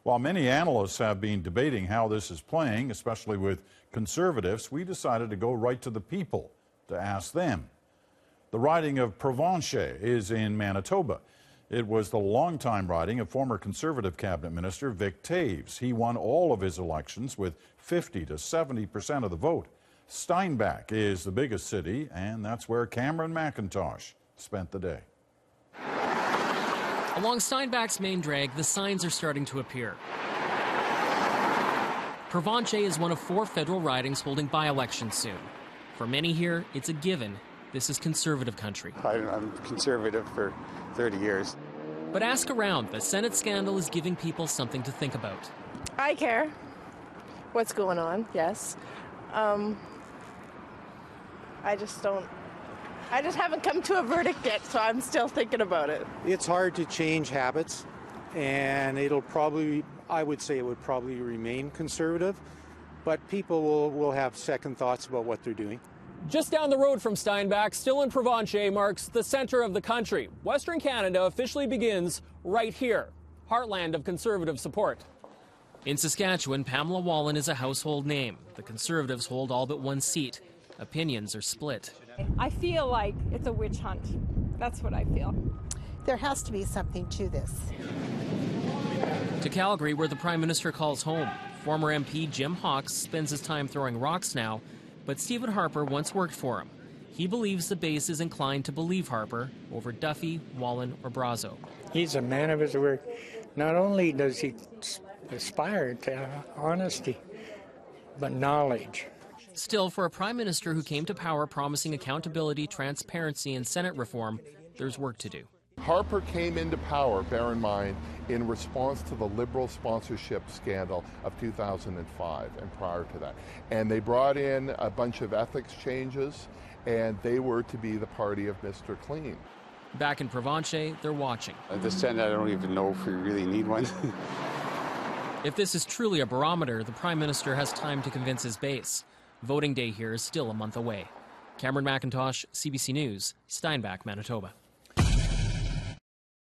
While many analysts have been debating how this is playing, especially with conservatives, we decided to go right to the people to ask them. The riding of Provencher is in Manitoba. It was the longtime riding of former Conservative cabinet minister Vic Toews. He won all of his elections with 50 to 70% of the vote. Steinbach is the biggest city, and that's where Cameron McIntosh spent the day. Along Steinbach's main drag, the signs are starting to appear. Provencher is one of 4 federal ridings holding by-elections soon. For many here, it's a given. This is conservative country. I'm conservative for 30 years. But ask around. The Senate scandal is giving people something to think about. I care what's going on, yes. I just haven't come to a verdict yet, so I'm still thinking about it. It's hard to change habits, and I would say it would probably remain conservative, but people will have second thoughts about what they're doing. Just down the road from Steinbach, still in Provencher, marks the center of the country. Western Canada officially begins right here, heartland of Conservative support. In Saskatchewan, Pamela Wallin is a household name. The Conservatives hold all but one seat. Opinions are split. I feel like it's a witch hunt. That's what I feel. There has to be something to this. To Calgary, where the Prime Minister calls home. Former MP Jim Hawkes spends his time throwing rocks now, but Stephen Harper once worked for him. He believes the base is inclined to believe Harper over Duffy, Wallin, or Brazeau. He's a man of his word. Not only does he aspire to honesty, but knowledge. Still, for a Prime Minister who came to power promising accountability, transparency, and Senate reform, there's work to do. Harper came into power, bear in mind, in response to the Liberal sponsorship scandal of 2005 and prior to that. And they brought in a bunch of ethics changes, and they were to be the party of Mr. Clean. Back in Provencher, they're watching. At this end, I don't even know if we really need one. If this is truly a barometer, the Prime Minister has time to convince his base. Voting day here is still a month away. Cameron McIntosh, CBC News, Steinbach, Manitoba.